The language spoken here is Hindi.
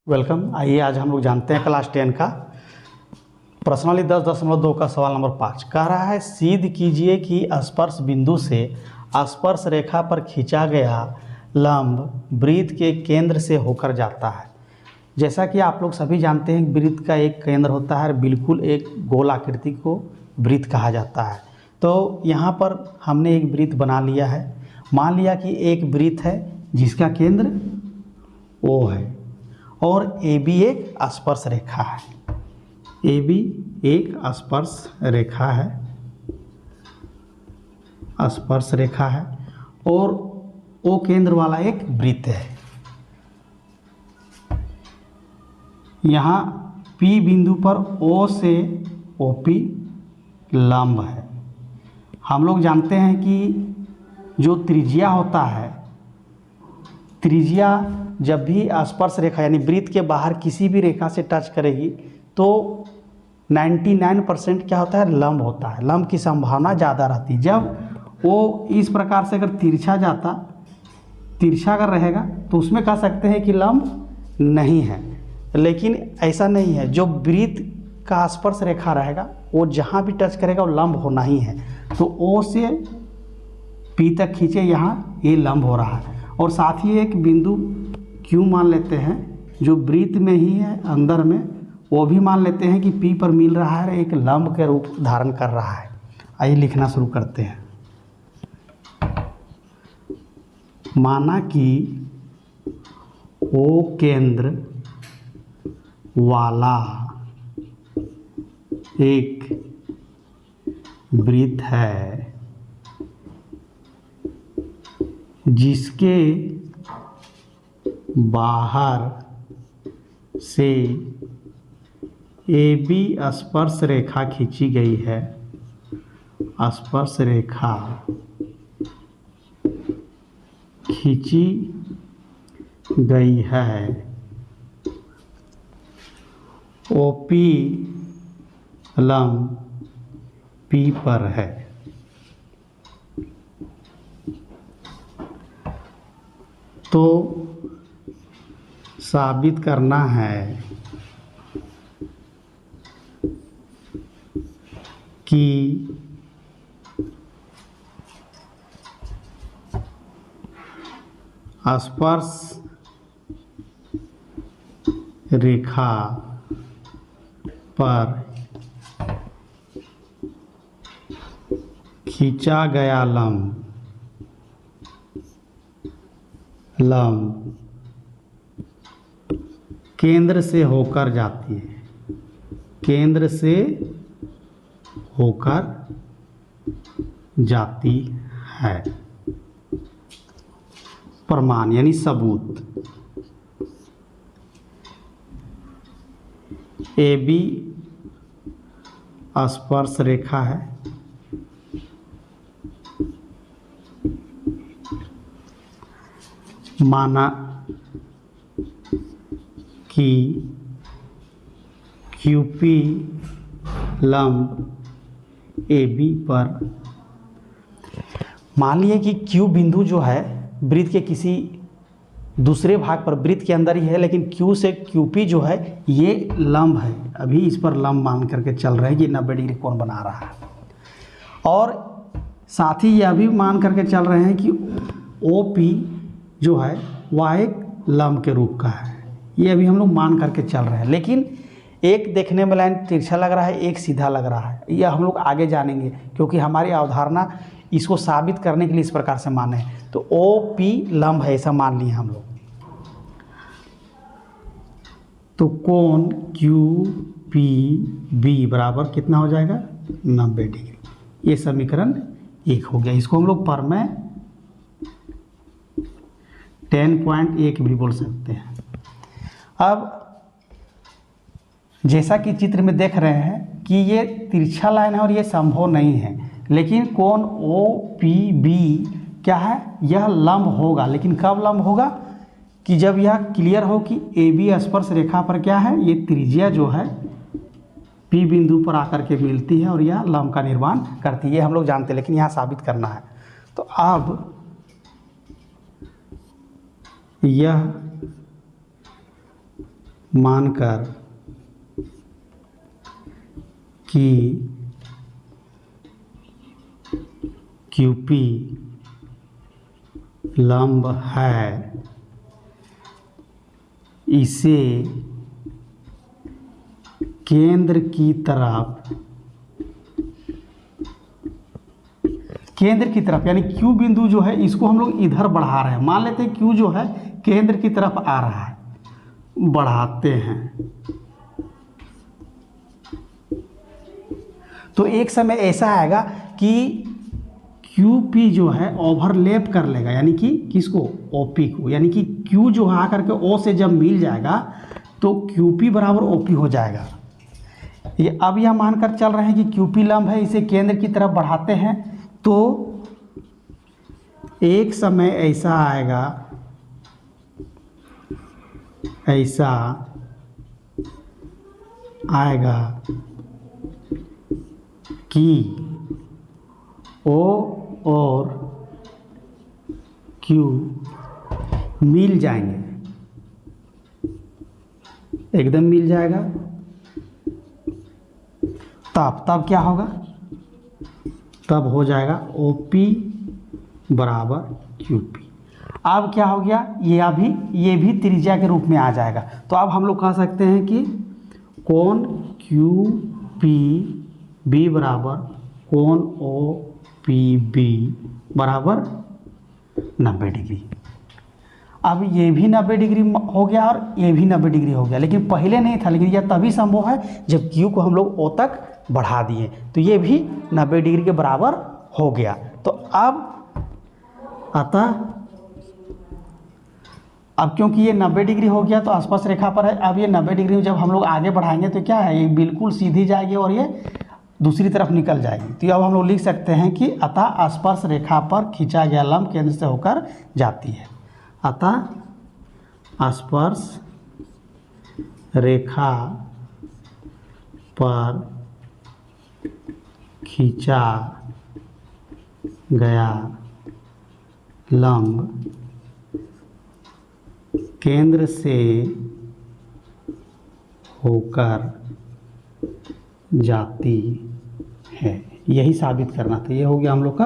वेलकम। आइए आज हम लोग जानते हैं क्लास 10 का प्रश्नावली 10.2 का सवाल नंबर 5 कह रहा है सिद्ध कीजिए कि स्पर्श बिंदु से स्पर्श रेखा पर खींचा गया लंब वृत्त के केंद्र से होकर जाता है। जैसा कि आप लोग सभी जानते हैं वृत्त का एक केंद्र होता है, बिल्कुल एक गोल आकृति को वृत्त कहा जाता है। तो यहाँ पर हमने एक वृत्त बना लिया है। मान लिया कि एक वृत्त है जिसका केंद्र O है और AB एक स्पर्श रेखा है। AB एक स्पर्श रेखा है, स्पर्श रेखा है और O केंद्र वाला एक वृत्त है। यहाँ P बिंदु पर O से OP लंब है। हम लोग जानते हैं कि जो त्रिज्या होता है, त्रिज्या जब भी स्पर्श रेखा यानी वृत्त के बाहर किसी भी रेखा से टच करेगी तो 99% क्या होता है, लंब होता है। लंब की संभावना ज़्यादा रहती है। जब वो इस प्रकार से अगर तिरछा अगर रहेगा तो उसमें कह सकते हैं कि लंब नहीं है, लेकिन ऐसा नहीं है। जो वृत्त का स्पर्श रेखा रहेगा वो जहाँ भी टच करेगा वो लंब होना ही है। तो O से P तक खींचे, यहाँ ये लंब हो रहा है। और साथ ही एक बिंदु Q मान लेते हैं जो वृत्त में ही है अंदर में, वो भी मान लेते हैं कि P पर मिल रहा है, एक लंब के रूप धारण कर रहा है। आइए लिखना शुरू करते हैं। माना कि O केंद्र वाला एक वृत्त है जिसके बाहर से AB स्पर्श रेखा खींची गई है। स्पर्श रेखा खींची गई है। OP लंब P पर है। तो साबित करना है कि स्पर्श रेखा पर खींचा गया लंब केंद्र से होकर जाती है, केंद्र से होकर जाती है। प्रमाण यानी सबूत। AB स्पर्श रेखा है, माना कि QP लंब AB पर। मान लिए कि Q बिंदु जो है वृत्त के किसी दूसरे भाग पर, वृत्त के अंदर ही है, लेकिन Q से QP जो है ये लंब है। अभी इस पर लंब मान करके चल रहे हैं, ये 90 डिग्री कोण बना रहा है। और साथ ही यह भी मान करके चल रहे हैं कि OP जो है वह एक लंब के रूप का है। ये अभी हम लोग मान करके चल रहे हैं, लेकिन एक देखने में लाइन तिरछा लग रहा है, एक सीधा लग रहा है। यह हम लोग आगे जानेंगे, क्योंकि हमारी अवधारणा इसको साबित करने के लिए इस प्रकार से माने। तो OP लंब है ऐसा मान लिए हम लोग। तो कोण QPB बराबर कितना हो जाएगा, 90 डिग्री। ये समीकरण 1 हो गया। इसको हम लोग पर में 10.1 भी बोल सकते हैं। अब जैसा कि चित्र में देख रहे हैं कि ये तिरछा लाइन है और ये संभव नहीं है, लेकिन कोण OPB क्या है, यह लंब होगा। लेकिन कब लंब होगा, कि जब यह क्लियर हो कि AB स्पर्श रेखा पर क्या है, ये त्रिज्या जो है पी बिंदु पर आकर के मिलती है और यह लंब का निर्माण करती है, ये हम लोग जानते हैं, लेकिन यहाँ साबित करना है। तो अब यह मानकर कि क्यूपी लंब है, इसे केंद्र की तरफ यानी क्यू बिंदु जो है इसको हम लोग इधर बढ़ा रहे हैं। मान लेते हैं क्यू जो है केंद्र की तरफ आ रहा है, बढ़ाते हैं। तो एक समय ऐसा आएगा कि क्यू पी जो है ओवरलैप कर लेगा, यानी कि किसको, ओ पी को, यानी कि क्यू जो है आकर के ओ से जब मिल जाएगा तो क्यू पी बराबर ओ पी हो जाएगा। ये अब यह मानकर चल रहे हैं कि क्यू पी लंब है, इसे केंद्र की तरफ बढ़ाते हैं। तो एक समय ऐसा आएगा, कि ओ और क्यू मिल जाएंगे, एकदम मिल जाएगा। तब क्या होगा, तब हो जाएगा ओ पी बराबर क्यू पी। अब क्या हो गया, ये भी त्रिज्या के रूप में आ जाएगा। तो अब हम लोग कह सकते हैं कि कोण क्यू पी बी बराबर कोण ओ पी बी बराबर 90 डिग्री। अब ये भी 90 डिग्री हो गया और ये भी 90 डिग्री हो गया, लेकिन पहले नहीं था। लेकिन यह तभी संभव है जब क्यू को हम लोग ओ तक बढ़ा दिए, तो ये भी 90 डिग्री के बराबर हो गया। तो अब क्योंकि ये 90 डिग्री हो गया तो आसपास रेखा पर है। अब ये 90 डिग्री में जब हम लोग आगे बढ़ाएंगे तो क्या है, ये बिल्कुल सीधी जाएगी और ये दूसरी तरफ निकल जाएगी। तो अब हम लोग लिख सकते हैं कि अतः स्पर्श रेखा पर खींचा गया लंब केंद्र से होकर जाती है। अतः स्पर्श रेखा पर खींचा गया लंब केंद्र से होकर जाती है। यही साबित करना था। ये हो गया हम लोग का